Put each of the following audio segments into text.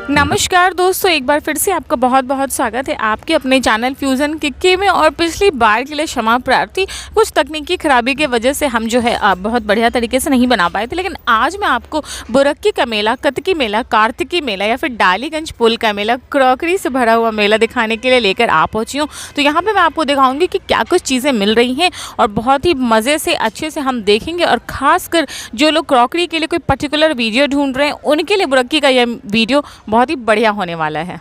नमस्कार दोस्तों, एक बार फिर से आपका बहुत बहुत स्वागत है आपके अपने चैनल फ्यूज़न किक्की में। और पिछली बार के लिए क्षमा प्रार्थी, कुछ तकनीकी खराबी की वजह से हम जो है बहुत बढ़िया तरीके से नहीं बना पाए थे। लेकिन आज मैं आपको बुरक्की का मेला, कतकी मेला, कार्तिकी मेला या फिर डालीगंज पुल का मेला, क्रॉकरी से भरा हुआ मेला दिखाने के लिए लेकर आ पहुँची हूँ। तो यहाँ पर मैं आपको दिखाऊँगी कि क्या कुछ चीज़ें मिल रही हैं और बहुत ही मज़े से अच्छे से हम देखेंगे। और ख़ासकर जो लोग क्रॉकरी के लिए कोई पर्टिकुलर वीडियो ढूंढ रहे हैं, उनके लिए बुरक्की का यह वीडियो बहुत ही बढ़िया होने वाला है।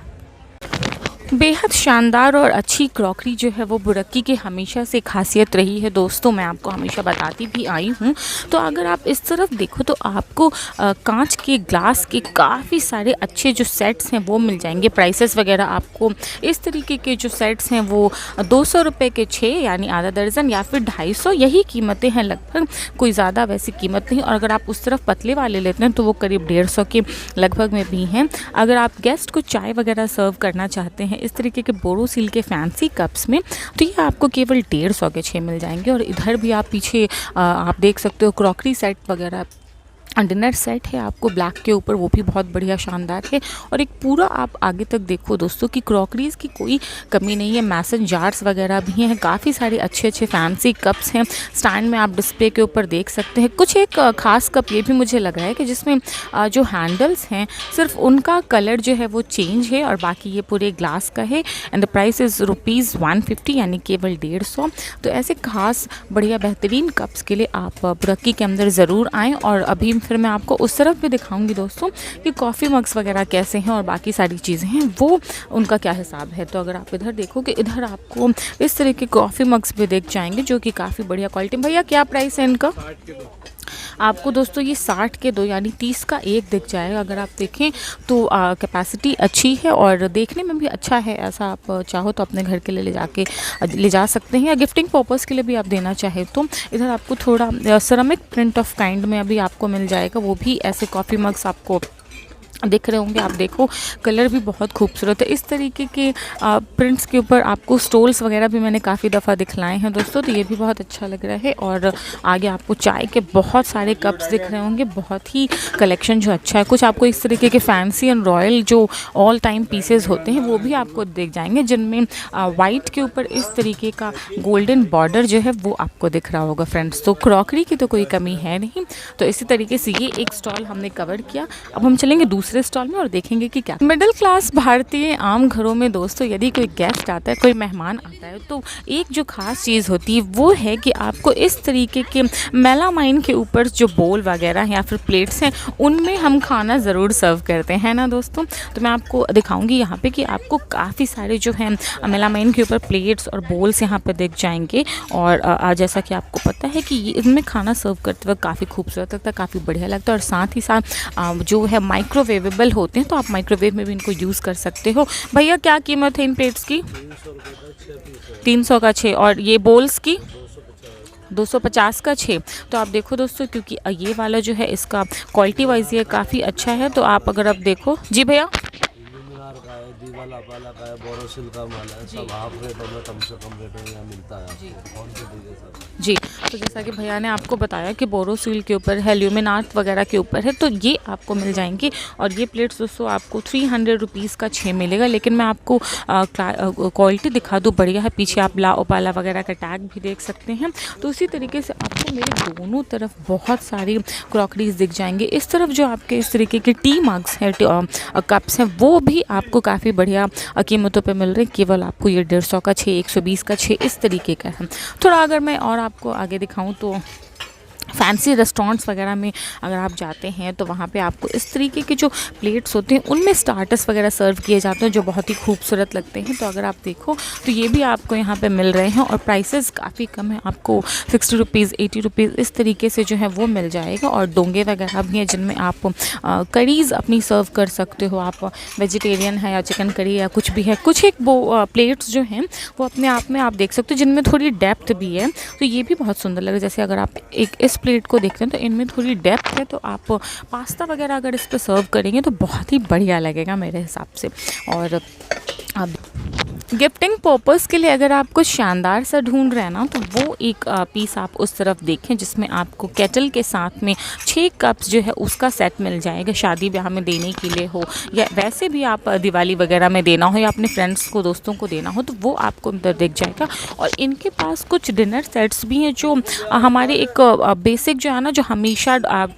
बेहद शानदार और अच्छी क्रॉकरी जो है वो बुरक्की की हमेशा से खासियत रही है दोस्तों, मैं आपको हमेशा बताती भी आई हूँ। तो अगर आप इस तरफ देखो तो आपको कांच के, ग्लास के काफ़ी सारे अच्छे जो सेट्स हैं वो मिल जाएंगे। प्राइसेस वगैरह आपको इस तरीके के जो सेट्स हैं वो 200 रुपये के 6 यानी आधा दर्जन, या फिर 250, यही कीमतें हैं लगभग, कोई ज़्यादा वैसी कीमत नहीं। और अगर आप उस तरफ पतले वाले लेते हैं तो वो करीब 150 के लगभग में भी हैं। अगर आप गेस्ट को चाय वगैरह सर्व करना चाहते हैं इस तरीके के बोरोसिल के फैंसी कप्स में, तो ये आपको केवल 150 के 6 मिल जाएंगे। और इधर भी आप पीछे आप देख सकते हो क्रॉकरी सेट वगैरह, डिनर सेट है आपको ब्लैक के ऊपर, वो भी बहुत बढ़िया शानदार है। और एक पूरा आप आगे तक देखो दोस्तों कि क्रॉकरीज़ की कोई कमी नहीं है। मैसन जार्स वगैरह भी हैं, काफ़ी सारे अच्छे अच्छे फैंसी कप्स हैं। स्टैंड में आप डिस्प्ले के ऊपर देख सकते हैं। कुछ एक ख़ास कप ये भी मुझे लग रहा है कि जिसमें जो हैंडल्स हैं सिर्फ उनका कलर जो है वो चेंज है, और बाकी ये पूरे ग्लास का है। एंड द प्राइस इज़ ₹150 यानी केवल 150। तो ऐसे खास बढ़िया बेहतरीन कप्स के लिए आप बुरक्की के अंदर ज़रूर आएँ। और अभी फिर मैं आपको उस तरफ भी दिखाऊंगी दोस्तों कि कॉफ़ी मग्स वगैरह कैसे हैं और बाकी सारी चीज़ें हैं वो उनका क्या हिसाब है। तो अगर आप इधर देखोगे, इधर आपको इस तरह के कॉफ़ी मग्स भी देख जाएंगे जो कि काफ़ी बढ़िया क्वालिटी। भैया क्या प्राइस है इनका? आपको दोस्तों ये 60 के 2 यानी 30 का एक दिख जाएगा। अगर आप देखें तो कैपेसिटी अच्छी है और देखने में भी अच्छा है। ऐसा आप चाहो तो अपने घर के लिए ले जा सकते हैं, या गिफ्टिंग पर्पज़ के लिए भी आप देना चाहे तो। इधर आपको थोड़ा सेरामिक प्रिंट ऑफ काइंड में अभी आपको मिल जाएगा, वो भी ऐसे कॉफ़ी मग्स आपको दिख रहे होंगे। आप देखो कलर भी बहुत खूबसूरत है। इस तरीके के प्रिंट्स के ऊपर आपको स्टोल्स वगैरह भी मैंने काफ़ी दफ़ा दिखलाए हैं दोस्तों, तो ये भी बहुत अच्छा लग रहा है। और आगे आपको चाय के बहुत सारे कप्स दिख रहे होंगे, बहुत ही कलेक्शन जो अच्छा है। कुछ आपको इस तरीके के फैंसी एंड रॉयल जो ऑल टाइम पीसेस होते हैं वो भी आपको दिख जाएंगे, जिनमें वाइट के ऊपर इस तरीके का गोल्डन बॉर्डर जो है वो आपको दिख रहा होगा फ्रेंड्स। तो क्रॉकरी की तो कोई कमी है नहीं। तो इसी तरीके से ये एक स्टॉल हमने कवर किया। अब हम चलेंगे दूसरे स्टॉल में और देखेंगे कि क्या मिडिल क्लास भारतीय आम घरों में दोस्तों यदि कोई गेस्ट आता है, कोई मेहमान आता है, तो एक जो खास चीज़ होती है वो है कि आपको इस तरीके के मेलामाइन के ऊपर जो बोल वगैरह हैं या फिर प्लेट्स हैं उनमें हम खाना ज़रूर सर्व करते हैं ना दोस्तों। तो मैं आपको दिखाऊंगी यहाँ पे कि आपको काफ़ी सारे जो हैं मेलामाइन के ऊपर प्लेट्स और बोल्स यहाँ पे दिख जाएंगे। और जैसा कि आपको पता है कि इनमें खाना सर्व करते वक्त काफ़ी खूबसूरत लगता है, काफ़ी बढ़िया लगता है। और साथ ही साथ जो है माइक्रोवेवेबल होते हैं, तो आप माइक्रोवेव में भी इनको यूज़ कर सकते हो। भैया क्या कीमत है इन प्लेट्स की? 300 का 6। और ये बोल्स की 250 का 6। तो आप देखो दोस्तों, क्योंकि ये वाला जो है इसका क्वालिटी वाइज ये काफ़ी अच्छा है। तो आप अगर आप देखो जी भैया, दीवाला पाला का है, बोरोसिल का माल है, सब हाफ रेटों में कम से कम रेटों में यहाँ मिलता है जी। कौन से दीजिए सर जी। तो जैसा कि भैया ने आपको बताया कि बोरोसिल के ऊपर है, ल्यूमिनार्ट वगैरह के ऊपर है, तो ये आपको मिल जाएंगी। और ये प्लेट्स दोस्तों आपको 300 रुपीज़ का 6 मिलेगा। लेकिन मैं आपको क्वालिटी दिखा दूँ, बढ़िया है। पीछे आप ला ओपाला वगैरह का टैग भी देख सकते हैं। तो उसी तरीके से आपको मेरे दोनों तरफ बहुत सारी क्रॉकरीज दिख जाएंगे। इस तरफ जो आपके इस तरीके के टी मग्स हैं, कप्स हैं, वो भी आपको काफ़ी बढ़िया कीमतों पे मिल रहे हैं। केवल आपको ये 150 का 6, 120 का 6 इस तरीके का है। थोड़ा अगर मैं और आपको आगे दिखाऊं तो फैंसी रेस्टोरेंट्स वगैरह में अगर आप जाते हैं तो वहाँ पे आपको इस तरीके के जो प्लेट्स होते हैं उनमें स्टार्टर्स वगैरह सर्व किए जाते हैं जो बहुत ही खूबसूरत लगते हैं। तो अगर आप देखो तो ये भी आपको यहाँ पे मिल रहे हैं और प्राइसेस काफ़ी कम है, आपको 60 रुपीज़ 80 रुपीज़ इस तरीके से जो है वो मिल जाएगा। और डोंगे वगैरह भी हैं जिनमें आप करीज़ अपनी सर्व कर सकते हो, आप वेजिटेरियन है या चिकन करी या कुछ भी है। कुछ एक वो प्लेट्स जो हैं वो अपने आप में आप देख सकते हो जिनमें थोड़ी डेप्थ भी है, तो ये भी बहुत सुंदर लगे। जैसे अगर आप एक इस प्लेट को देखते हैं तो इनमें थोड़ी डेप्थ है, तो आप पास्ता वगैरह अगर इस पर सर्व करेंगे तो बहुत ही बढ़िया लगेगा मेरे हिसाब से। और अब गिफ्टिंग पर्पस के लिए अगर आप कुछ शानदार सा ढूंढ रहे हैं ना तो वो एक पीस आप उस तरफ देखें जिसमें आपको केटल के साथ में 6 कप्स जो है उसका सेट मिल जाएगा। शादी ब्याह में देने के लिए हो या वैसे भी आप दिवाली वगैरह में देना हो या अपने फ्रेंड्स को दोस्तों को देना हो तो वो आपको अंदर दिख जाएगा। और इनके पास कुछ डिनर सेट्स भी हैं जो हमारे एक बेसिक जो है ना जो हमेशा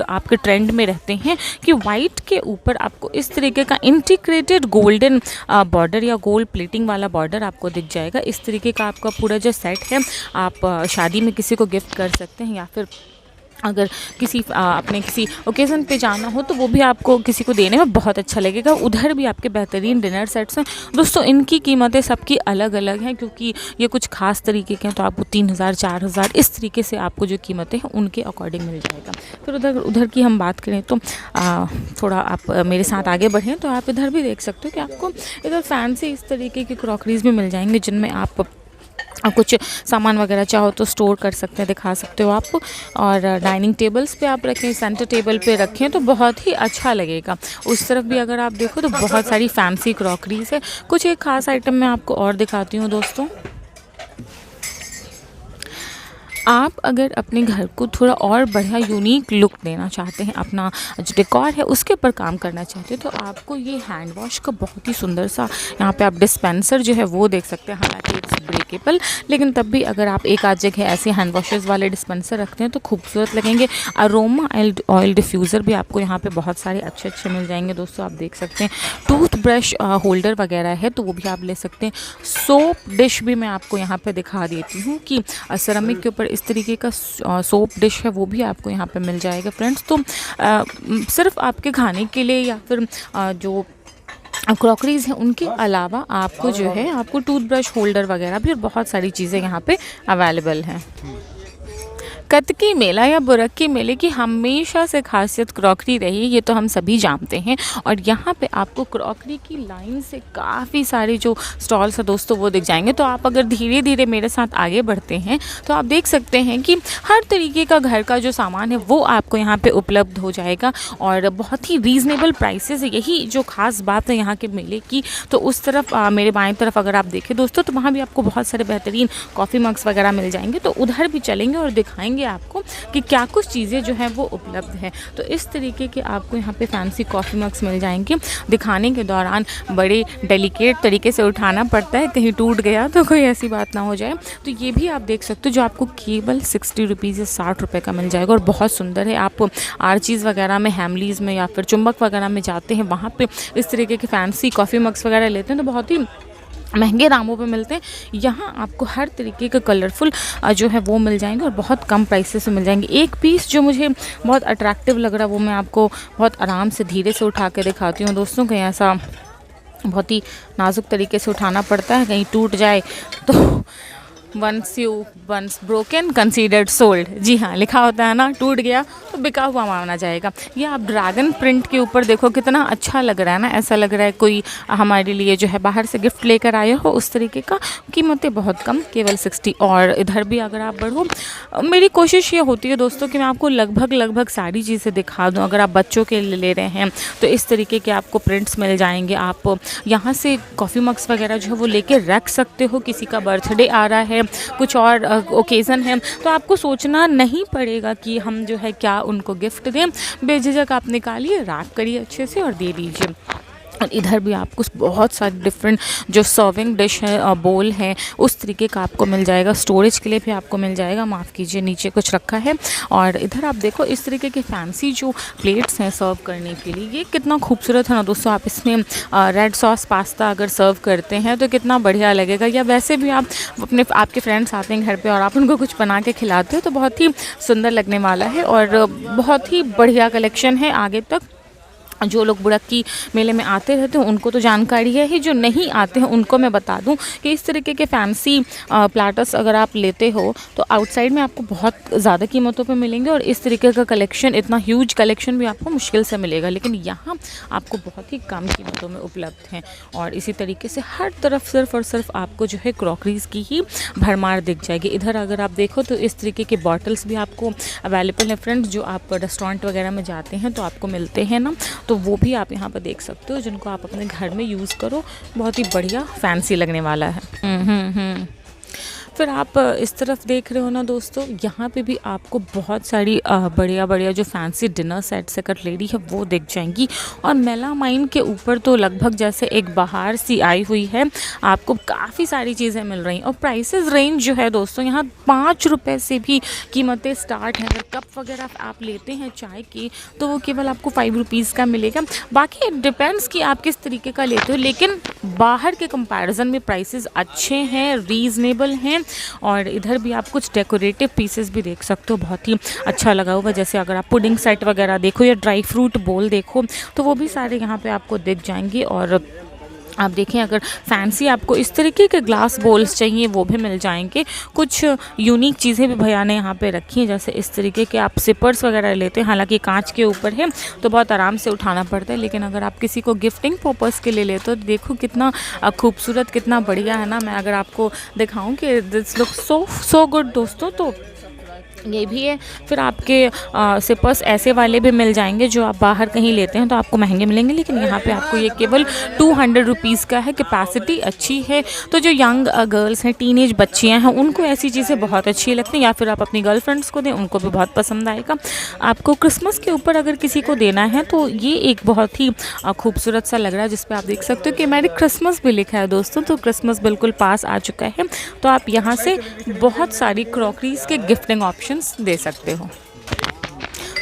आपके ट्रेंड में रहते हैं कि वाइट के ऊपर आपको इस तरीके का इंटीग्रेटेड गोल्डन बॉर्डर या गोल्ड प्लेटिंग वाला बॉर्डर आपको दिख जाएगा। इस तरीके का आपका पूरा जो सेट है आप शादी में किसी को गिफ्ट कर सकते हैं या फिर अगर किसी अपने किसी ओकेज़न पे जाना हो तो वो भी आपको किसी को देने में बहुत अच्छा लगेगा। उधर भी आपके बेहतरीन डिनर सेट्स हैं दोस्तों। इनकी कीमतें सबकी अलग अलग हैं क्योंकि ये कुछ खास तरीके के हैं, तो आपको 3000 4000 इस तरीके से आपको जो कीमतें हैं उनके अकॉर्डिंग मिल जाएगा। फिर उधर की हम बात करें तो थोड़ा आप मेरे साथ आगे बढ़ें तो आप इधर भी देख सकते हो कि आपको इधर फैंसी इस तरीके की क्रॉकरीज भी मिल जाएंगे जिनमें आप कुछ सामान वगैरह चाहो तो स्टोर कर सकते हैं, दिखा सकते हो आप। और डाइनिंग टेबल्स पे आप रखें, सेंटर टेबल पे रखें तो बहुत ही अच्छा लगेगा। उस तरफ भी अगर आप देखो तो बहुत सारी फैंसी क्रॉकरीज है। कुछ एक खास आइटम मैं आपको और दिखाती हूँ दोस्तों। आप अगर अपने घर को थोड़ा और बढ़िया यूनिक लुक देना चाहते हैं, अपना जो डेकोर है उसके ऊपर काम करना चाहते हैं, तो आपको ये हैंड वॉश का बहुत ही सुंदर सा यहाँ पे आप डिस्पेंसर जो है वो देख सकते हैं। हालांकि इट्स ब्रेकेबल, लेकिन तब भी अगर आप एक आध जगह ऐसे हैंड वॉशेस वाले डिस्पेंसर रखते हैं तो खूबसूरत लगेंगे। अरोमा ऑयल डिफ्यूज़र भी आपको यहाँ पे बहुत सारे अच्छे अच्छे मिल जाएंगे दोस्तों, आप देख सकते हैं। टूथ ब्रश होल्डर वगैरह है तो वो भी आप ले सकते हैं। सोप डिश भी मैं आपको यहाँ पे दिखा देती हूँ कि सेरामिक के ऊपर इस तरीके का सोप डिश है वो भी आपको यहाँ पे मिल जाएगा फ्रेंड्स। तो सिर्फ आपके खाने के लिए या फिर जो क्रॉकरीज हैं उनके अलावा आपको जो है आपको टूथब्रश होल्डर वगैरह भी और बहुत सारी चीज़ें यहाँ पे अवेलेबल हैं। कतकी मेला या बुरक्की मेले की हमेशा से खासियत क्रॉकरी रही है, ये तो हम सभी जानते हैं। और यहाँ पे आपको क्रॉकरी की लाइन से काफ़ी सारे जो स्टॉल्स हैं दोस्तों वो दिख जाएंगे। तो आप अगर धीरे धीरे मेरे साथ आगे बढ़ते हैं तो आप देख सकते हैं कि हर तरीके का घर का जो सामान है वो आपको यहाँ पे उपलब्ध हो जाएगा और बहुत ही रीज़नेबल प्राइसेस है। यही जो ख़ास बात है यहाँ के मेले की। तो उस तरफ मेरे बाएँ तरफ अगर आप देखें दोस्तों तो वहाँ भी आपको बहुत सारे बेहतरीन कॉफ़ी मग्स वगैरह मिल जाएंगे। तो उधर भी चलेंगे और दिखाएंगे आपको कि क्या कुछ चीज़ें जो है वो उपलब्ध है। तो इस तरीके के आपको यहाँ पे फैंसी कॉफ़ी मग्स मिल जाएंगे। दिखाने के दौरान बड़े डेलिकेट तरीके से उठाना पड़ता है, कहीं टूट गया तो कोई ऐसी बात ना हो जाए। तो ये भी आप देख सकते हो जो आपको केवल 60 रुपीज़ या 60 रुपये का मिल जाएगा और बहुत सुंदर है। आप आर्चीज़ वगैरह में, हैमलीज़ में या फिर चुंबक वगैरह में जाते हैं, वहाँ पर इस तरीके के फैंसी कॉफ़ी मग्स वगैरह लेते हैं तो बहुत ही महंगे दामों पे मिलते हैं। यहाँ आपको हर तरीके का कलरफुल जो है वो मिल जाएंगे और बहुत कम प्राइसेस से मिल जाएंगे। एक पीस जो मुझे बहुत अट्रैक्टिव लग रहा है वो मैं आपको बहुत आराम से धीरे से उठा के दिखाती हूँ दोस्तों। कहीं ऐसा बहुत ही नाजुक तरीके से उठाना पड़ता है, कहीं टूट जाए तो वंस ब्रोकन कंसीडर्ड सोल्ड। जी हाँ, लिखा होता है ना, टूट गया तो बिका हुआ माना जाएगा। ये आप ड्रैगन प्रिंट के ऊपर देखो कितना अच्छा लग रहा है ना, ऐसा लग रहा है कोई हमारे लिए जो है बाहर से गिफ्ट लेकर आए हो उस तरीके का। कीमतें बहुत कम, केवल 60। और इधर भी अगर आप बढ़ो, मेरी कोशिश ये होती है दोस्तों कि मैं आपको लगभग सारी चीज़ें दिखा दूँ। अगर आप बच्चों के लिए ले रहे हैं तो इस तरीके के आपको प्रिंट्स मिल जाएंगे। आप यहाँ से कॉफ़ी मग्स वगैरह जो है वो लेके रख सकते हो। किसी का बर्थडे आ रहा है, कुछ और ओकेज़न है तो आपको सोचना नहीं पड़ेगा कि हम जो है क्या उनको गिफ्ट दें। बेझिझक आप निकालिए, रैप करिए अच्छे से और दे दीजिए। और इधर भी आपको बहुत सारे डिफरेंट जो सर्विंग डिश है, बोल है, उस तरीके का आपको मिल जाएगा। स्टोरेज के लिए भी आपको मिल जाएगा, माफ़ कीजिए नीचे कुछ रखा है। और इधर आप देखो इस तरीके के फैंसी जो प्लेट्स हैं सर्व करने के लिए, ये कितना खूबसूरत है ना दोस्तों। आप इसमें रेड सॉस पास्ता अगर सर्व करते हैं तो कितना बढ़िया लगेगा, या वैसे भी आप आपके फ्रेंड्स आते हैं घर पे और आप उनको कुछ बना के खिलाते हो तो बहुत ही सुंदर लगने वाला है। और बहुत ही बढ़िया कलेक्शन है। आगे तक जो लोग बुड़क्की मेले में आते रहते हैं उनको तो जानकारी है ही, जो नहीं आते हैं उनको मैं बता दूं कि इस तरीके के फैंसी प्लाटर्स अगर आप लेते हो तो आउटसाइड में आपको बहुत ज़्यादा कीमतों पे मिलेंगे, और इस तरीके का कलेक्शन, इतना ह्यूज कलेक्शन भी आपको मुश्किल से मिलेगा, लेकिन यहाँ आपको बहुत ही कम कीमतों में उपलब्ध हैं। और इसी तरीके से हर तरफ सिर्फ और सिर्फ आपको जो है क्रॉकरीज़ की ही भरमार दिख जाएगी। इधर अगर आप देखो तो इस तरीके के बॉटल्स भी आपको अवेलेबल हैं फ्रेंड्स, जो आप रेस्टोरेंट वगैरह में जाते हैं तो आपको मिलते हैं ना, तो वो भी आप यहाँ पर देख सकते हो, जिनको आप अपने घर में यूज़ करो, बहुत ही बढ़िया फैंसी लगने वाला है। फिर आप इस तरफ देख रहे हो ना दोस्तों, यहाँ पे भी आपको बहुत सारी बढ़िया बढ़िया जो फैंसी डिनर सेट्स अगर लेडी है वो दिख जाएंगी। और मेलामाइन के ऊपर तो लगभग जैसे एक बाहर सी आई हुई है, आपको काफ़ी सारी चीज़ें मिल रही हैं। और प्राइसेस रेंज जो है दोस्तों यहाँ 5 रुपये से भी कीमतें स्टार्ट हैं। अगर कप वगैरह आप लेते हैं चाय की तो वो केवल आपको 5 रुपीज़ का मिलेगा। बाकी इट डिपेंड्स कि आप किस तरीके का लेते हो, लेकिन बाहर के कंपैरिजन में प्राइसेस अच्छे हैं, रीज़नेबल हैं। और इधर भी आप कुछ डेकोरेटिव पीसेस भी देख सकते हो, बहुत ही अच्छा लगा हुआ। जैसे अगर आप पुडिंग सेट वगैरह देखो या ड्राई फ्रूट बोल देखो तो वो भी सारे यहाँ पे आपको दिख जाएंगे। और आप देखें अगर फैंसी आपको इस तरीके के ग्लास बोल्स चाहिए वो भी मिल जाएंगे। कुछ यूनिक चीज़ें भी भैया ने यहाँ पे रखी हैं, जैसे इस तरीके के आप सिपर्स वगैरह लेते हैं, हालांकि कांच के ऊपर है तो बहुत आराम से उठाना पड़ता है, लेकिन अगर आप किसी को गिफ्टिंग पर्पज़ के लिए लेते हो तो देखो कितना खूबसूरत, कितना बढ़िया है ना। मैं अगर आपको दिखाऊँ कि दिस लुक सो गुड दोस्तों, तो ये भी है। फिर आपके सिपर्स ऐसे वाले भी मिल जाएंगे जो आप बाहर कहीं लेते हैं तो आपको महंगे मिलेंगे, लेकिन यहाँ पे आपको ये केवल 200 रुपीज़ का है। कैपेसिटी अच्छी है, तो जो यंग गर्ल्स हैं, टीनेज बच्चियाँ हैं, उनको ऐसी चीज़ें बहुत अच्छी लगती हैं, या फिर आप अपनी गर्लफ्रेंड्स को दें, उनको भी बहुत पसंद आएगा। आपको क्रिसमस के ऊपर अगर किसी को देना है तो ये एक बहुत ही खूबसूरत सा लग रहा है, जिसपे आप देख सकते हो कि मैरी क्रिसमस भी लिखा है दोस्तों। तो क्रिसमस बिल्कुल पास आ चुका है, तो आप यहाँ से बहुत सारी क्रॉकरीज़ के गिफ्टिंग ऑप्शंस दे सकते हो।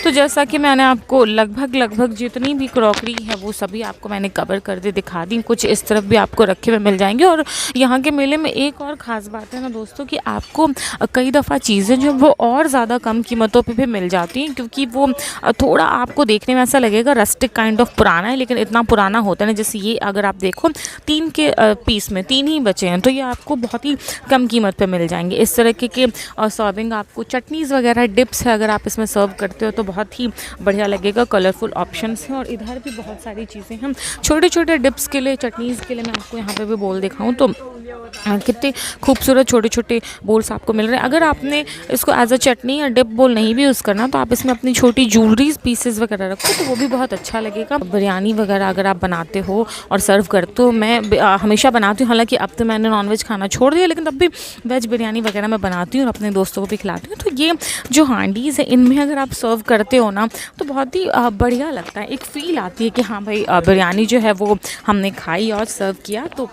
तो जैसा कि मैंने आपको लगभग जितनी भी क्रॉकरी है वो सभी आपको मैंने कवर कर दे दिखा दी। कुछ इस तरफ भी आपको रखे हुए मिल जाएंगे। और यहाँ के मेले में एक और ख़ास बात है ना दोस्तों कि आपको कई दफ़ा चीज़ें जो वो और ज़्यादा कम कीमतों पे भी मिल जाती हैं, क्योंकि वो थोड़ा आपको देखने में ऐसा लगेगा रस्टिक काइंड ऑफ पुराना है, लेकिन इतना पुराना होता है ना। जैसे ये अगर आप देखो 3 के पीस में 3 ही बचे हैं, तो ये आपको बहुत ही कम कीमत पर मिल जाएंगे। इस तरह के सर्विंग आपको चटनीज़ वगैरह, डिप्स है, अगर आप इसमें सर्व करते हो तो बहुत ही बढ़िया लगेगा। कलरफुल ऑप्शंस हैं। और इधर भी बहुत सारी चीज़ें हैं, छोटे छोटे डिप्स के लिए, चटनीज़ के लिए। मैं आपको यहाँ पे भी बोल दिखाऊं तो कितने खूबसूरत छोटे छोटे बोल्स आपको मिल रहे हैं। अगर आपने इसको एज अ चटनी या डिप बोल नहीं भी यूज़ करना तो आप इसमें अपनी छोटी ज्वेलरीज पीसेस वगैरह रखो तो वो भी बहुत अच्छा लगेगा। बिरयानी वगैरह अगर आप बनाते हो और सर्व करते हो, मैं हमेशा बनाती हूँ, हालांकि अब तो मैंने नॉनवेज खाना छोड़ दिया, लेकिन तब भी वेज बिरयानी वगैरह मैं बनाती हूँ और अपने दोस्तों को भी खिलाती हूँ। तो ये जो हांडीज़ है इनमें अगर आप सर्व करते हो ना तो बहुत ही बढ़िया लगता है। एक फ़ील आती है कि हाँ भाई बिरयानी जो है वो हमने खाई और सर्व किया। तो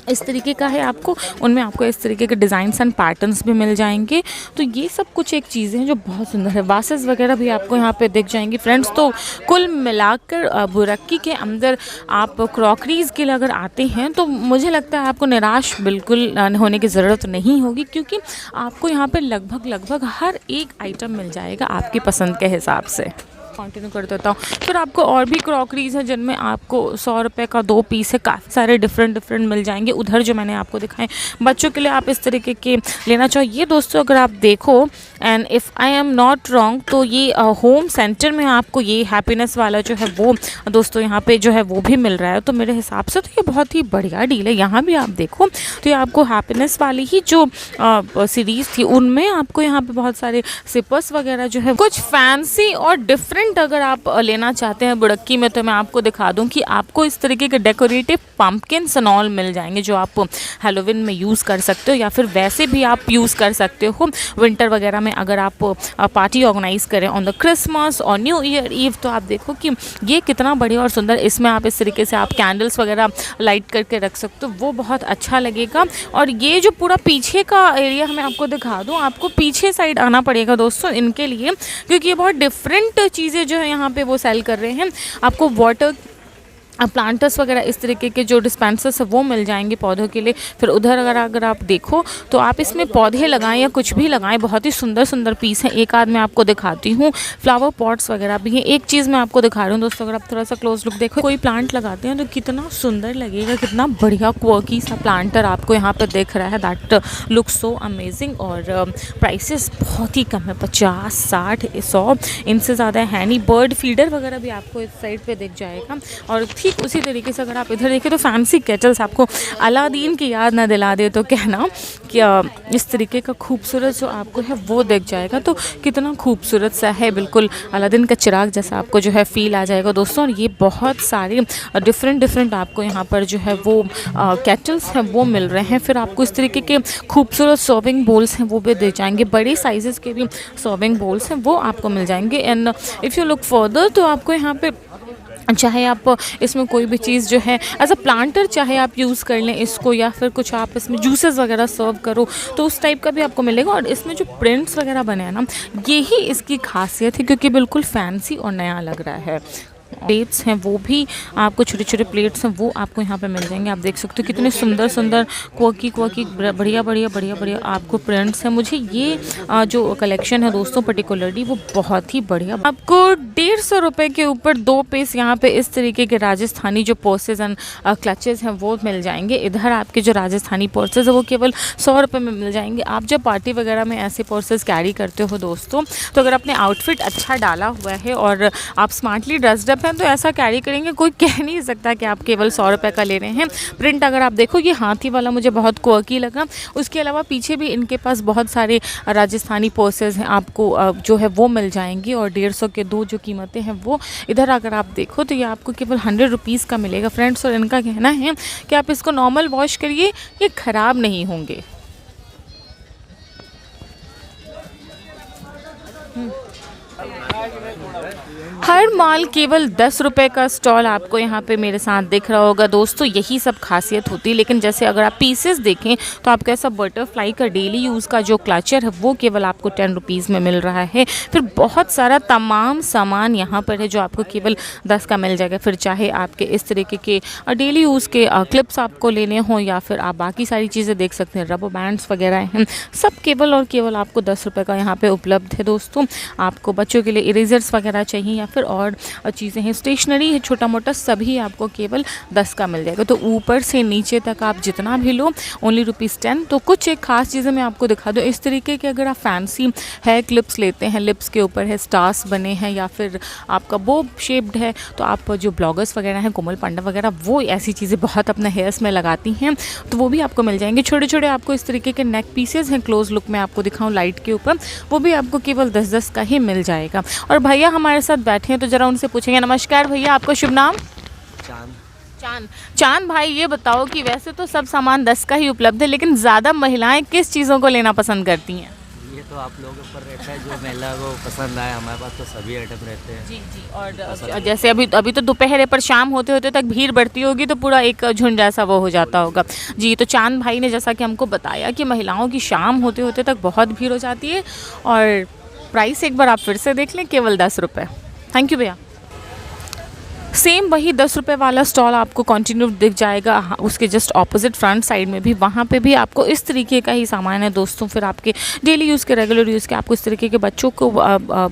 इस तरीके का है आपको, उनमें आपको इस तरीके के डिज़ाइंस एंड पैटर्न्स भी मिल जाएंगे। तो ये सब कुछ एक चीज़ें हैं जो बहुत सुंदर है। वासेस वगैरह भी आपको यहाँ पे दिख जाएंगी फ्रेंड्स। तो कुल मिलाकर बुरक्की के अंदर आप क्रॉकरीज़ के लिए अगर आते हैं तो मुझे लगता है आपको निराश बिल्कुल होने की ज़रूरत नहीं होगी, क्योंकि आपको यहाँ पे लगभग हर एक आइटम मिल जाएगा आपकी पसंद के हिसाब से। कंटिन्यू कर देता हूँ। फिर आपको और भी क्रॉकरीज़ हैं जिनमें आपको 100 रुपये का 2 पीस है, काफ़ी सारे डिफरेंट मिल जाएंगे। उधर जो मैंने आपको दिखाए बच्चों के लिए आप इस तरीके के लेना चाहिए। ये दोस्तों अगर आप देखो, and if I am not wrong, तो ये होम सेंटर में आपको ये हैप्पीनेस वाला जो है वो दोस्तों यहाँ पे जो है वो भी मिल रहा है। तो मेरे हिसाब से तो ये बहुत ही बढ़िया डील है। यहाँ भी आप देखो तो ये आपको हैप्पीनेस वाली ही जो सीरीज़ थी उनमें आपको यहाँ पे बहुत सारे सिपर्स वगैरह जो है कुछ फैंसी और डिफरेंट अगर आप लेना चाहते हैं बुड़क्की में तो मैं आपको दिखा दूं कि आपको इस तरीके के डेकोरेटिव पम्पकिन्स एंड ऑल मिल जाएंगे जो आप हेलोविन में यूज़ कर सकते हो या फिर वैसे भी आप यूज़ कर सकते हो विंटर वगैरह में। अगर आप पार्टी ऑर्गेनाइज करें ऑन द क्रिसमस और न्यू ईयर ईव तो आप देखो कि ये कितना बढ़िया और सुंदर, इसमें आप इस तरीके से आप कैंडल्स वगैरह लाइट करके रख सकते हो, वो बहुत अच्छा लगेगा। और ये जो पूरा पीछे का एरिया मैं आपको दिखा दूँ, आपको पीछे साइड आना पड़ेगा दोस्तों इनके लिए, क्योंकि ये बहुत डिफरेंट चीज़ें जो है यहाँ पे वो सेल कर रहे हैं। आपको वाटर प्लांटर्स वगैरह इस तरीके के जो डिस्पेंसर्स है वो मिल जाएंगे पौधों के लिए। फिर उधर अगर आप देखो तो आप इसमें पौधे लगाएं या कुछ भी लगाएं, बहुत ही सुंदर सुंदर पीस हैं। एक आध मैं आपको दिखाती हूँ, फ्लावर पॉट्स वगैरह भी हैं। एक चीज़ मैं आपको दिखा रही हूँ दोस्तों, अगर आप थोड़ा सा क्लोज लुक देखो, कोई प्लांट लगाते हैं तो कितना सुंदर लगेगा, कितना बढ़िया क्वर्की सा प्लांटर आपको यहाँ पर दिख रहा है। That look so amazing. और प्राइसेस बहुत ही कम है, 50, 60, 100, इनसे ज़्यादा है नहीं। बर्ड फीडर वगैरह भी आपको इस साइड पे दिख जाएगा। और ठीक उसी तरीके से अगर आप इधर देखें तो फैंसी केटल्स, आपको अलादीन की याद ना दिला दे तो कहना, क्या इस तरीके का खूबसूरत जो आपको है वो दिख जाएगा। तो कितना खूबसूरत सा है, बिल्कुल अलादीन का चिराग जैसा आपको जो है फील आ जाएगा दोस्तों। और ये बहुत सारे डिफरेंट आपको यहाँ पर जो है वो केटल्स हैं वो मिल रहे हैं। फिर आपको इस तरीके के खूबसूरत सर्विंग बोल्स हैं वो भी दे जाएंगे, बड़े साइजेस के भी सर्विंग बोल्स हैं वो आपको मिल जाएंगे। And if you look further तो आपको यहाँ पे चाहे आप इसमें कोई भी चीज़ जो है एज अ प्लांटर चाहे आप यूज़ कर लें इसको, या फिर कुछ आप इसमें जूसेस वगैरह सर्व करो तो उस टाइप का भी आपको मिलेगा। और इसमें जो प्रिंट्स वगैरह बने हैं ना, यही इसकी खासियत है, क्योंकि बिल्कुल फैंसी और नया लग रहा है। प्लेट्स हैं वो भी आपको, छोटे छोटे प्लेट्स हैं वो आपको यहाँ पे मिल जाएंगे। आप देख सकते हो कितने सुंदर सुंदर क्वर्की बढ़िया आपको प्रिंट्स हैं। मुझे ये जो कलेक्शन है दोस्तों पर्टिकुलरली वो बहुत ही बढ़िया। आपको 150 रुपये के ऊपर 2 पीस यहाँ पे इस तरीके के राजस्थानी जो पर्सेज एंड क्लचेज हैं वो मिल जाएंगे। इधर आपके जो राजस्थानी पर्सेज है वो केवल 100 रुपये में मिल जाएंगे। आप जब पार्टी वगैरह में ऐसे पर्सेज कैरी करते हो दोस्तों, तो अगर आपने आउटफिट अच्छा डाला हुआ है और आप स्मार्टली ड्रेस्ड अप हैं तो ऐसा कैरी करेंगे, कोई कह नहीं सकता कि आप केवल 100 रुपये का ले रहे हैं। प्रिंट अगर आप देखो, ये हाथी वाला मुझे बहुत क्वर्की लगा। उसके अलावा पीछे भी इनके पास बहुत सारे राजस्थानी पर्सेज हैं आपको जो है वो मिल जाएंगी। और 150 के 2 जो कीमतें हैं वो इधर अगर आप देखो तो ये आपको केवल 100 रुपीज़ का मिलेगा फ्रेंड्स। और इनका कहना है कि आप इसको नॉर्मल वॉश करिए, ये ख़राब नहीं होंगे। हर माल केवल 10 रुपये का स्टॉल आपको यहाँ पे मेरे साथ दिख रहा होगा दोस्तों, यही सब खासियत होती है। लेकिन जैसे अगर आप पीसेस देखें तो आपको ऐसा बटरफ्लाई का डेली यूज़ का जो क्लचर है वो केवल आपको 10 रुपीज़ में मिल रहा है। फिर बहुत सारा तमाम सामान यहाँ पर है जो आपको केवल 10 का मिल जाएगा। फिर चाहे आपके इस तरीके के डेली यूज़ के क्लिप्स आपको लेने हों या फिर आप बाकी सारी चीज़ें देख सकते हैं, रबर बैंड्स वगैरह हैं, सब केवल और केवल आपको 10 रुपये का यहाँ पर उपलब्ध है दोस्तों। आपको बच्चों के लिए इरेजर्स वगैरह चाहिए या फिर और चीज़ें हैं, स्टेशनरी है छोटा मोटा, सभी आपको केवल 10 का मिल जाएगा। तो ऊपर से नीचे तक आप जितना भी लो ओनली ₹10। तो कुछ एक खास चीज़ें मैं आपको दिखा दूँ। इस तरीके के अगर आप फैंसी हेयर क्लिप्स लेते हैं, लिप्स के ऊपर है स्टार्स बने हैं या फिर आपका बो शेप्ड है, तो आप जो ब्लॉगर्स वगैरह हैं, कोमल पांडा वगैरह, वो ऐसी चीज़ें बहुत अपने हेयर्स में लगाती हैं, तो वो भी आपको मिल जाएंगे। छोटे छोटे आपको इस तरीके के नेक पीसेज हैं, क्लोज लुक में आपको दिखाऊँ लाइट के ऊपर, वो भी आपको केवल 10-10 का ही मिल जाएगा। और भैया हमारे साथ बैठे हैं तो ज़रा उनसे पूछेंगे। नमस्कार भैया, आपका शुभ नाम? चांद भाई, ये बताओ कि वैसे तो सब सामान 10 का ही उपलब्ध है, लेकिन ज़्यादा महिलाएं किस चीज़ों को लेना पसंद करती हैं? ये तो आप लोगों के ऊपर रहता है, जो महिला को पसंद आए। हमारे पास तो सभी आइटम रहते हैं। जी। और जैसे अभी तो दोपहर है, पर शाम होते होते तक भीड़ बढ़ती होगी तो पूरा एक झुंड जैसा वो हो जाता होगा। जी, तो चांद भाई ने जैसा कि हमको बताया कि महिलाओं की शाम होते होते तक बहुत भीड़ हो जाती है। और प्राइस एक बार आप फिर से देख लें, केवल 10 रुपये। थैंक यू भैया। सेम वही 10 रुपये वाला स्टॉल आपको कंटिन्यू दिख जाएगा। उसके जस्ट ऑपोजिट फ्रंट साइड में भी, वहाँ पे भी आपको इस तरीके का ही सामान है दोस्तों। फिर आपके डेली यूज़ के, रेगुलर यूज़ के, आपको इस तरीके के बच्चों को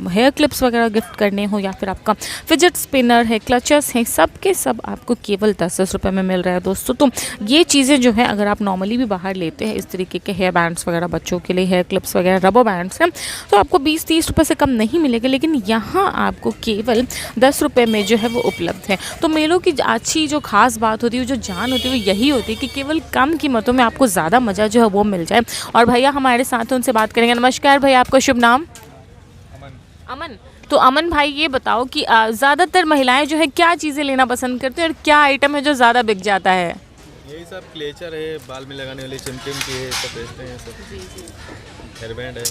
हेयर क्लिप्स वगैरह गिफ्ट करने हो या फिर आपका फिजेट स्पिनर है, क्लचर्स हैं, सब के सब आपको केवल 10-10 रुपये में मिल रहा है दोस्तों। तो ये चीज़ें जो है अगर आप नॉर्मली भी बाहर लेते हैं, इस तरीके के हेयर बैंड्स वगैरह बच्चों के लिए, हेयर क्लिप्स वगैरह, रबर बैंड्स हैं, तो आपको 20-30 रुपये से कम नहीं मिलेगा। लेकिन यहाँ आपको केवल 10 रुपये में जो है वो उपलब्ध है। तो मेलों की अच्छी जो खास बात होती है, जो जान होती है, वो यही होती है कि केवल कम कीमतों में आपको ज़्यादा मज़ा जो है वो मिल जाए। और भैया हमारे साथ हैं, उनसे बात करेंगे। नमस्कार भैया, आपका शुभ नाम? अमन। अमन, तो अमन भाई ये बताओ कि ज़्यादातर महिलाएं जो है क्या चीज़ें लेना पसंद करती हैं और क्या आइटम है जो ज़्यादा बिक जाता है? यही सब क्लेचर है, बाल में लगाने वाली चिमटिम की है, सब बेचते हैं सब। हेयर बैंड है,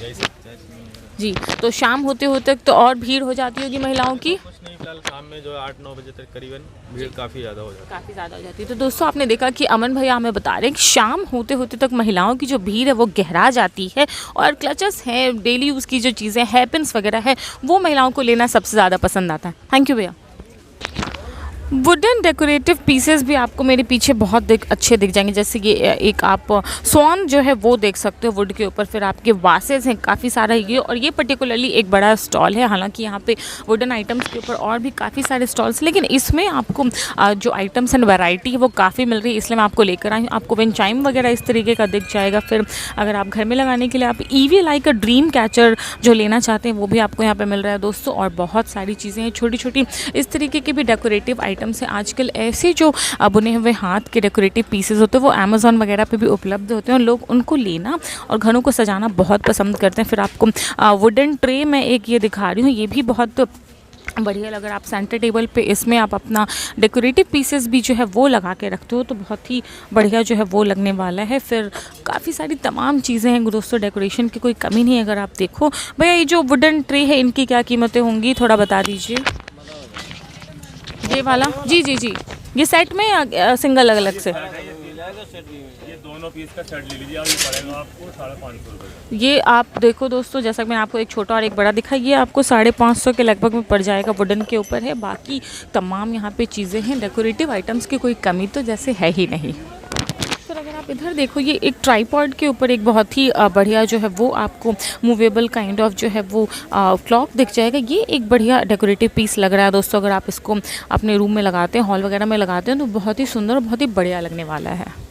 यही सब। जी, तो शाम होते होते तो और भीड़ हो जाती होगी महिलाओं की? कुछ नहीं, फिलहाल शाम में जो 8-9 बजे तक करीबन भीड़ काफ़ी ज़्यादा हो जाती है। काफ़ी ज़्यादा हो जाती है। तो दोस्तों आपने देखा कि अमन भैया हमें बता रहे हैं कि शाम होते होते तक महिलाओं की जो भीड़ है वो गहरा जाती है और क्लचेस हैं, डेली यूज़ की जो चीज़ें हेयर पिन्स वगैरह है वो महिलाओं को लेना सबसे ज़्यादा पसंद आता है। थैंक यू भैया। वुडन डेकोरेटिव पीसेस भी आपको मेरे पीछे बहुत अच्छे दिख जाएंगे, जैसे कि एक आप स्वान जो है वो देख सकते हो वुड के ऊपर, फिर आपके वासेस हैं काफ़ी सारा ये, और ये पर्टिकुलरली एक बड़ा स्टॉल है। हालांकि यहाँ पे वुडन आइटम्स के ऊपर और भी काफ़ी सारे स्टॉल्स, लेकिन इसमें आपको जो आइटम्स एंड वैरायटी है वो काफ़ी मिल रही है, इसलिए मैं आपको लेकर आई हूँ। आपको विंड चाइम वगैरह इस तरीके का दिख जाएगा। फिर अगर आप घर में लगाने के लिए आप EVA का ड्रीम कैचर जो लेना चाहते हैं वो भी आपको यहाँ पर मिल रहा है दोस्तों, और बहुत सारी चीज़ें हैं छोटी छोटी इस तरीके के भी डेकोरेटिव से। आजकल ऐसे जो बुने हुए हाथ के डेकोरेटिव पीसेस होते हैं वो अमेज़ॉन वगैरह पे भी उपलब्ध होते हैं और लोग उनको लेना और घरों को सजाना बहुत पसंद करते हैं। फिर आपको वुडन ट्रे में एक ये दिखा रही हूँ, ये भी बहुत बढ़िया लग रहा है। आप सेंटर टेबल पे इसमें आप अपना डेकोरेटिव पीसेस भी जो है वो लगा के रखते हो तो बहुत ही बढ़िया जो है वो लगने वाला है। फिर काफ़ी सारी तमाम चीज़ें हैं दोस्तों, डेकोरेशन की कोई कमी नहीं है। अगर आप देखो भैया ये जो वुडन ट्रे है इनकी क्या कीमतें होंगी थोड़ा बता दीजिए। ये वाला जी जी जी, ये सेट में या सिंगल अलग से? ये दोनों पीस का सेट ले लीजिए, आप, ये पड़ेगा आपको 550 रुपये। ये आप देखो दोस्तों, जैसा कि मैंने आपको एक छोटा और एक बड़ा दिखा, ये आपको 550 के लगभग में पड़ जाएगा। वुडन के ऊपर है, बाकी तमाम यहाँ पे चीज़ें हैं, डेकोरेटिव आइटम्स की कोई कमी तो जैसे है ही नहीं। फिर अगर आप इधर देखो ये एक ट्राईपॉड के ऊपर एक बहुत ही बढ़िया जो है वो आपको मूवेबल काइंड ऑफ जो है वो क्लॉक दिख जाएगा। ये एक बढ़िया डेकोरेटिव पीस लग रहा है दोस्तों, अगर आप इसको अपने रूम में लगाते हैं, हॉल वगैरह में लगाते हैं तो बहुत ही सुंदर और बहुत ही बढ़िया लगने वाला है।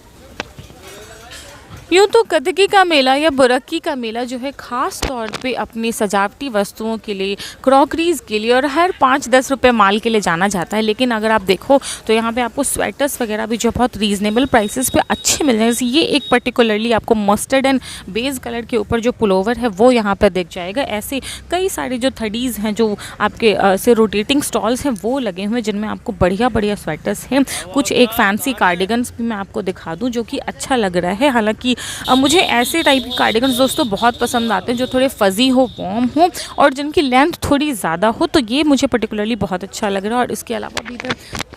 यूँ तो कदगी का मेला या बुरक्की का मेला जो है ख़ास तौर पे अपनी सजावटी वस्तुओं के लिए, क्रॉकरीज़ के लिए और हर 5-10 रुपये माल के लिए जाना जाता है। लेकिन अगर आप देखो तो यहाँ पे आपको स्वेटर्स वगैरह भी जो बहुत रीज़नेबल प्राइसेस पे अच्छे मिल जाएंगे। ये एक पर्टिकुलरली आपको मस्टर्ड एंड बेज कलर के ऊपर जो पुलोवर है वो यहाँ पर दिख जाएगा। ऐसे कई सारे जो थडीज़ हैं जो आपके से रोटेटिंग स्टॉल्स हैं वो लगे हुए हैं जिनमें आपको बढ़िया बढ़िया स्वेटर्स हैं। कुछ एक फैंसी कार्डिगन्स भी मैं आपको दिखा दूँ जो कि अच्छा लग रहा है। हालाँकि मुझे ऐसे टाइप के कार्डिगन्स दोस्तों बहुत पसंद आते हैं जो थोड़े फजी हो, वार्म हो और जिनकी लेंथ थोड़ी ज़्यादा हो, तो ये मुझे पर्टिकुलरली बहुत अच्छा लग रहा है। और इसके अलावा भी इधर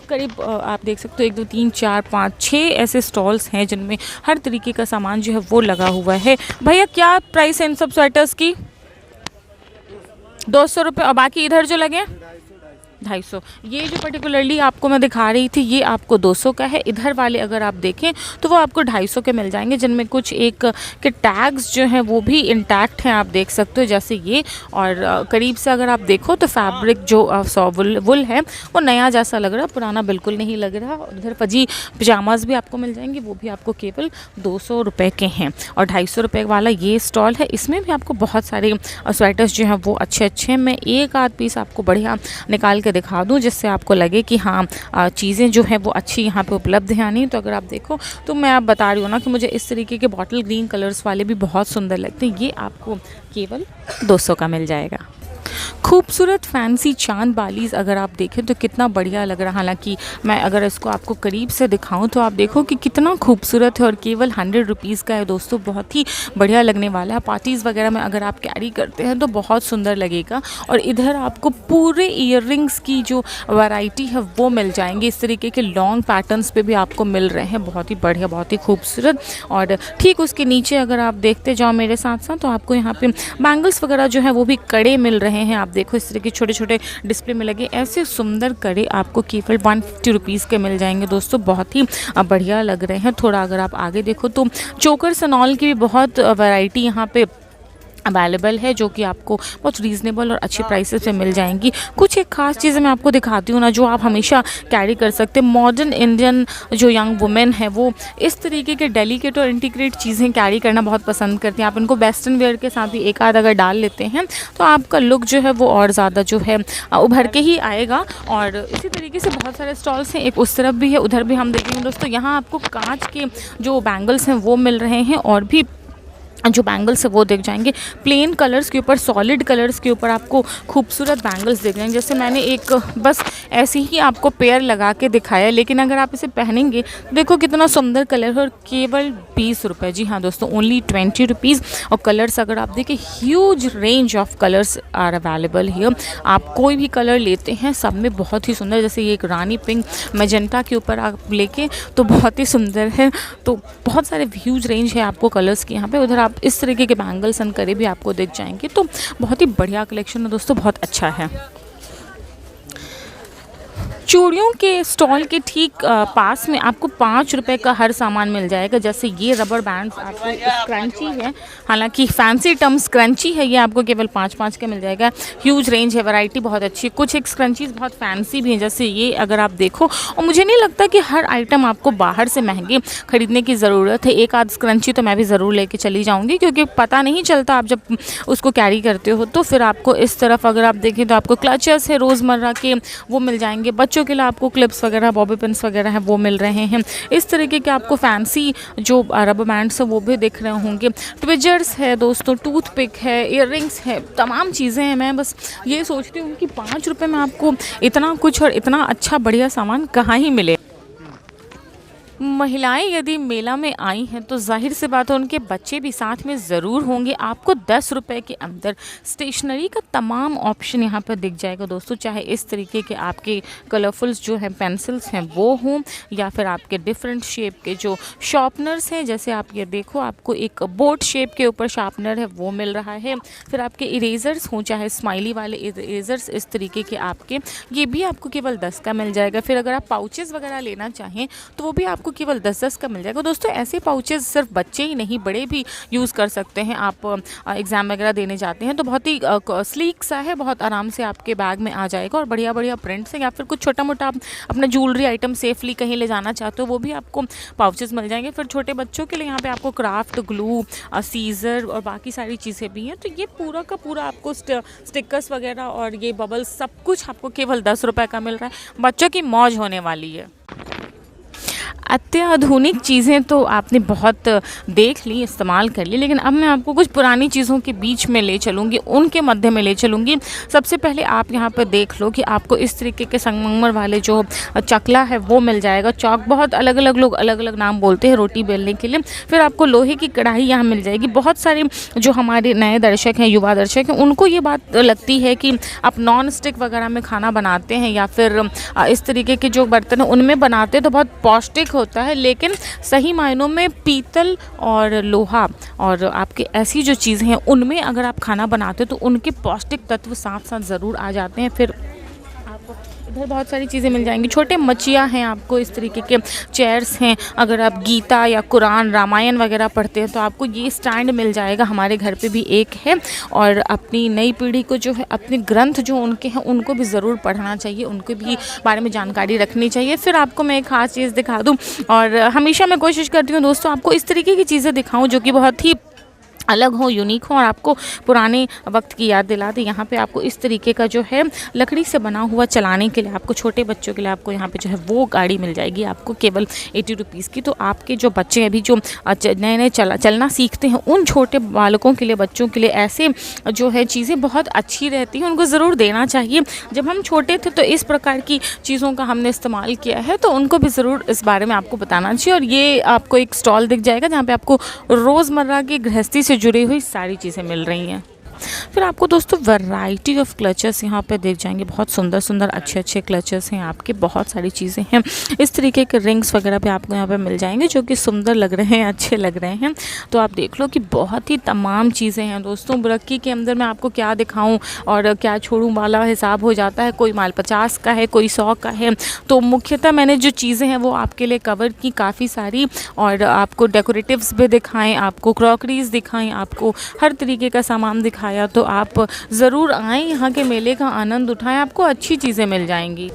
करीब आप देख सकते हो 1 2 3 4 5 6 ऐसे स्टॉल्स हैं जिनमें हर तरीके का सामान जो है वो लगा हुआ है। भैया क्या प्राइस है इन सब स्वेटर्स की? 200 रुपये। और बाकी इधर जो लगे 250। ये जो पर्टिकुलरली आपको मैं दिखा रही थी ये आपको 200 का है। इधर वाले अगर आप देखें तो वो आपको 250 के मिल जाएंगे, जिनमें कुछ एक के टैग्स जो हैं वो भी इंटैक्ट हैं, आप देख सकते हो जैसे ये। और करीब से अगर आप देखो तो फैब्रिक जो वुल है वो नया जैसा लग रहा है, पुराना बिल्कुल नहीं लग रहा। और इधर फजी पजामाज भी आपको मिल जाएंगे, वो भी आपको केवल 200 रुपये के हैं। और 250 रुपये वाला ये स्टॉल है, इसमें भी आपको बहुत सारे स्वेटर्स जो हैं वो अच्छे अच्छे हैं। मैं एक आध पीस आपको बढ़िया निकाल के दिखा दूं जिससे आपको लगे कि हाँ चीज़ें जो हैं वो अच्छी यहाँ पे उपलब्ध हैं या नहीं। तो अगर आप देखो तो मैं आप बता रही हूँ ना कि मुझे इस तरीके के बॉटल ग्रीन कलर्स वाले भी बहुत सुंदर लगते हैं। ये आपको केवल 200 का मिल जाएगा। खूबसूरत फैंसी चांद बालीज़ अगर आप देखें तो कितना बढ़िया लग रहा है। हालांकि मैं अगर इसको आपको करीब से दिखाऊं तो आप देखो कि कितना खूबसूरत है और केवल 100 रुपीज़ का है दोस्तों। बहुत ही बढ़िया लगने वाला है। पार्टीज़ वगैरह में अगर आप कैरी करते हैं तो बहुत सुंदर लगेगा। और इधर आपको पूरे ईयररिंग्स की जो वैरायटी है वो मिल जाएंगी। इस तरीके के लॉन्ग पैटर्न्स पे भी आपको मिल रहे हैं, बहुत ही बढ़िया, बहुत ही खूबसूरत। और ठीक उसके नीचे अगर आप देखते जाओ मेरे साथ साथ तो आपको यहाँ पे बैंगल्स वगैरह जो है वो भी कड़े मिल रहे हैं। आप देखो इस तरह के छोटे छोटे डिस्प्ले में लगे ऐसे सुंदर कड़े आपको केवल 150 रुपीज़ के मिल जाएंगे दोस्तों। बहुत ही बढ़िया लग रहे हैं। थोड़ा अगर आप आगे देखो तो चोकर्स एंड ऑल की भी बहुत वैरायटी यहाँ पे अवेलेबल है जो कि आपको बहुत रीज़नेबल और अच्छे प्राइसेस पे मिल जाएंगी। कुछ एक खास चीज़ें मैं आपको दिखाती हूँ ना जो आप हमेशा कैरी कर सकते हैं। मॉडर्न इंडियन जो यंग वुमेन है वो इस तरीके के डेलिकेट और इंटीग्रेट चीज़ें कैरी करना बहुत पसंद करती हैं। आप इनको वेस्टर्न वेयर के साथ भी एक आध अगर डाल लेते हैं तो आपका लुक जो है वो और ज़्यादा जो है उभर के ही आएगा। और इसी तरीके से बहुत सारे स्टॉल्स हैं, एक उस तरफ भी है, उधर भी हम देखेंगे दोस्तों। यहाँ आपको कांच के जो बैंगल्स हैं वो मिल रहे हैं और भी जो बैंगल्स है वो दिख जाएंगे। प्लेन कलर्स के ऊपर, सॉलिड कलर्स के ऊपर आपको खूबसूरत बैंगल्स दिख जाएंगे। जैसे मैंने एक बस ऐसे ही आपको पेयर लगा के दिखाया, लेकिन अगर आप इसे पहनेंगे देखो कितना सुंदर कलर है, और केवल 20 रुपये। जी हाँ दोस्तों, ओनली 20 रुपीज़। और कलर्स अगर आप देखें, huge range of colours are available here. आप कोई भी कलर लेते हैं सब में बहुत ही सुंदर, जैसे ये एक रानी पिंक मैजेंटा के ऊपर आप लेके तो बहुत ही सुंदर है। तो बहुत सारे ह्यूज रेंज है आपको कलर्स की यहाँ पे। उधर आप इस तरीके के बैंगल्स एंड करे भी आपको दिख जाएंगे। तो बहुत ही बढ़िया कलेक्शन है दोस्तों, बहुत अच्छा है। चूड़ियों के स्टॉल के ठीक पास में आपको 5 रुपए का हर सामान मिल जाएगा। जैसे ये रबर बैंड्स आपको स्क्रंची है, हालांकि फैंसी टर्म स्क्रंची है, ये आपको केवल 5-5 का मिल जाएगा। ह्यूज रेंज है, वैरायटी बहुत अच्छी है। कुछ एक स्क्रंचीज बहुत फैंसी भी हैं, जैसे ये अगर आप देखो। और मुझे नहीं लगता कि हर आइटम आपको बाहर से महंगे खरीदने की ज़रूरत है। एक आध स्क्रंची तो मैं भी ज़रूर लेके चली जाऊँगी, क्योंकि पता नहीं चलता आप जब उसको कैरी करते हो। तो फिर आपको इस तरफ अगर आप देखें तो आपको क्लचेस है रोज़मर्रा के, वो मिल जाएंगे। बच्चों के लिए आपको क्लिप्स वगैरह, बॉबी पिन्स वगैरह है वो मिल रहे हैं। इस तरीके के आपको फैंसी जो रबर बैंड्स है वो भी दिख रहे होंगे। ट्विजर्स है दोस्तों, टूथपिक है, इयररिंग्स है, तमाम चीज़ें हैं। मैं बस ये सोचती हूँ कि 5 रुपये में आपको इतना कुछ और इतना अच्छा बढ़िया सामान कहाँ ही मिले। महिलाएं यदि मेला में आई हैं तो जाहिर सी बात है उनके बच्चे भी साथ में ज़रूर होंगे। आपको 10 रुपए के अंदर स्टेशनरी का तमाम ऑप्शन यहाँ पर दिख जाएगा दोस्तों। चाहे इस तरीके के आपके कलरफुल्स जो हैं पेंसिल्स हैं वो हों, या फिर आपके डिफरेंट शेप के जो शार्पनर्स हैं, जैसे आप ये देखो आपको एक बोट शेप के ऊपर शार्पनर है वो मिल रहा है। फिर आपके इरेजर्स हों, चाहे स्माइली वाले इरेजर्स इस तरीके के आपके, ये भी आपको केवल 10 का मिल जाएगा। फिर अगर आप पाउचेस वगैरह लेना चाहें तो वो भी आपको केवल 10-10 का मिल जाएगा दोस्तों। ऐसे पाउचेस सिर्फ बच्चे ही नहीं, बड़े भी यूज़ कर सकते हैं। आप एग्ज़ाम वगैरह देने जाते हैं तो बहुत ही स्लीक सा है, बहुत आराम से आपके बैग में आ जाएगा। और बढ़िया बढ़िया प्रिंट्स हैं, या फिर कुछ छोटा मोटा आप अपना ज्वेलरी आइटम सेफली कहीं ले जाना चाहते हो वो भी आपको पाउचेस मिल जाएंगे। फिर छोटे बच्चों के लिए यहाँ पे आपको क्राफ्ट, ग्लू, सीज़र और बाकी सारी चीज़ें भी हैं। तो ये पूरा का पूरा आपको स्टिकर्स वगैरह और ये बबल्स सब कुछ आपको केवल 10 रुपये का मिल रहा है। बच्चों की मौज होने वाली है। अत्याधुनिक चीज़ें तो आपने बहुत देख ली, इस्तेमाल कर ली, लेकिन अब मैं आपको कुछ पुरानी चीज़ों के बीच में ले चलूँगी, उनके मध्य में ले चलूँगी। सबसे पहले आप यहाँ पर देख लो कि आपको इस तरीके के संगमरमर वाले जो चकला है वो मिल जाएगा। चौक, बहुत अलग अलग लोग अलग अलग नाम बोलते हैं रोटी बेलने के लिए। फिर आपको लोहे की कढ़ाई यहाँ मिल जाएगी। बहुत सारे जो हमारे नए दर्शक हैं, युवा दर्शक हैं, उनको ये बात लगती है कि आप नॉन स्टिक वगैरह में खाना बनाते हैं या फिर इस तरीके के जो बर्तन हैं उनमें बनाते हैं तो बहुत पौष्टिक होता है, लेकिन सही मायनों में पीतल और लोहा और आपके ऐसी जो चीज़ें हैं उनमें अगर आप खाना बनाते हो तो उनके पौष्टिक तत्व साथ साथ ज़रूर आ जाते हैं। फिर आपको इधर बहुत सारी चीज़ें मिल जाएंगी। छोटे मचिया हैं, आपको इस तरीके के चेयर्स हैं। अगर आप गीता या कुरान, रामायण वगैरह पढ़ते हैं तो आपको ये स्टैंड मिल जाएगा। हमारे घर पे भी एक है। और अपनी नई पीढ़ी को जो है अपने ग्रंथ जो उनके हैं उनको भी ज़रूर पढ़ना चाहिए, उनके भी बारे में जानकारी रखनी चाहिए। फिर आपको मैं एक ख़ास चीज़ दिखा दूँ, और हमेशा मैं कोशिश करती हूँ दोस्तों आपको इस तरीके की चीज़ें दिखाऊँ जो कि बहुत ही अलग हो, यूनिक हो और आपको पुराने वक्त की याद दिला दे। यहाँ पे आपको इस तरीके का जो है लकड़ी से बना हुआ चलाने के लिए, आपको छोटे बच्चों के लिए आपको यहाँ पे जो है वो गाड़ी मिल जाएगी आपको केवल 80 रुपीज़ की। तो आपके जो बच्चे अभी जो नए नए चलना सीखते हैं उन छोटे बालकों के लिए, बच्चों के लिए ऐसे जो है चीज़ें बहुत अच्छी रहती हैं, उनको ज़रूर देना चाहिए। जब हम छोटे थे तो इस प्रकार की चीज़ों का हमने इस्तेमाल किया है, तो उनको भी ज़रूर इस बारे में आपको बताना चाहिए। और ये आपको एक स्टॉल दिख जाएगा जहाँ पे आपको रोज़मर्रा की गृहस्थी से जुड़ी हुई सारी चीज़ें मिल रही हैं। फिर आपको दोस्तों वैरायटी ऑफ क्लचेस यहाँ पे देख जाएंगे। बहुत सुंदर सुंदर अच्छे अच्छे क्लचेस हैं आपके, बहुत सारी चीज़ें हैं। इस तरीके के रिंग्स वगैरह भी आपको यहाँ पे मिल जाएंगे जो कि सुंदर लग रहे हैं, अच्छे लग रहे हैं। तो आप देख लो कि बहुत ही तमाम चीज़ें हैं दोस्तों। बुरक्की के अंदर मैं आपको क्या दिखाऊँ और क्या छोड़ूँ वाला हिसाब हो जाता है। कोई माल 50 का है, कोई 100 का है। तो मुख्यतः मैंने जो चीज़ें हैं वो आपके लिए कवर की काफ़ी सारी, और आपको डेकोरेटिव्स भी दिखाएँ, आपको क्रॉकरीज दिखाएँ, आपको हर तरीके का सामान दिखाया। तो आप ज़रूर आएँ, यहाँ के मेले का आनंद उठाएं, आपको अच्छी चीज़ें मिल जाएंगी।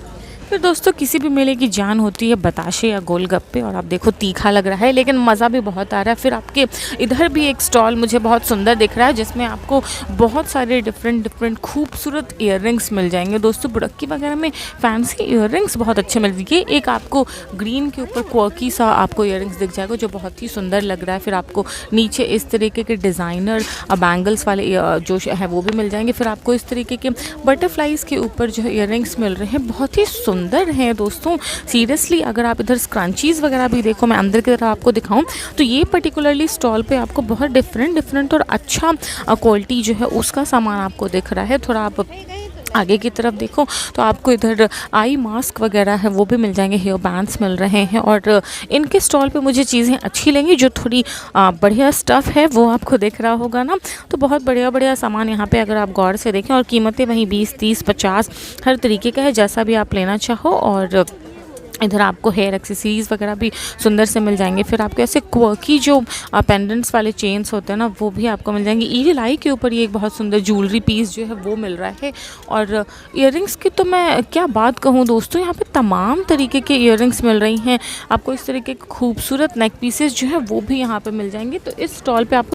फिर दोस्तों किसी भी मेले की जान होती है बताशे या गोलगप्पे, और आप देखो तीखा लग रहा है लेकिन मज़ा भी बहुत आ रहा है। फिर आपके इधर भी एक स्टॉल मुझे बहुत सुंदर दिख रहा है जिसमें आपको बहुत सारे डिफरेंट खूबसूरत ईयररिंग्स मिल जाएंगे। दोस्तों बुड़क्की वगैरह में फैंसी ईयररिंग्स बहुत अच्छे मिलते हैं। एक आपको ग्रीन के ऊपर क्वर्की सा आपको ईयररिंग्स दिख जाएगा जो बहुत ही सुंदर लग रहा है। फिर आपको नीचे इस तरीके के डिज़ाइनर बैंगल्स वाले जो है वो भी मिल जाएंगे। फिर आपको इस तरीके के बटरफ्लाइज के ऊपर जो है ईयररिंग्स मिल रहे हैं, बहुत ही सुंदर हैं दोस्तों। सीरियसली अगर आप इधर स्क्रंचीज़ वगैरह भी देखो, मैं अंदर की तरफ आपको दिखाऊं तो ये पर्टिकुलरली स्टॉल पे आपको बहुत डिफरेंट और अच्छा क्वालिटी जो है उसका सामान आपको दिख रहा है। थोड़ा आप आगे की तरफ देखो तो आपको इधर आई मास्क वगैरह है वो भी मिल जाएंगे, हेयर बैंड्स मिल रहे हैं। और इनके स्टॉल पे मुझे चीज़ें अच्छी लगी जो थोड़ी बढ़िया स्टफ़ है वो आपको दिख रहा होगा ना। तो बहुत बढ़िया सामान यहाँ पे अगर आप गौर से देखें, और कीमतें वहीं 20, 30, 50 हर तरीके का है, जैसा भी आप लेना चाहो। और इधर आपको हेयर एक्सेसरीज़ वगैरह भी सुंदर से मिल जाएंगे। फिर आपको ऐसे क्वर्की जो पेंडेंट्स वाले चेन्स होते हैं ना वो भी आपको मिल जाएंगे। ईविल आई के ऊपर ये एक बहुत सुंदर ज्वेलरी पीस जो है वो मिल रहा है। और ईयररिंग्स की तो मैं क्या बात कहूँ दोस्तों, यहाँ पे तमाम तरीके के ईयररिंग्स मिल रही हैं आपको। इस तरीके के खूबसूरत नेक पीसेस जो है वो भी यहाँ पे मिल जाएंगे। तो इस स्टॉल पे आपको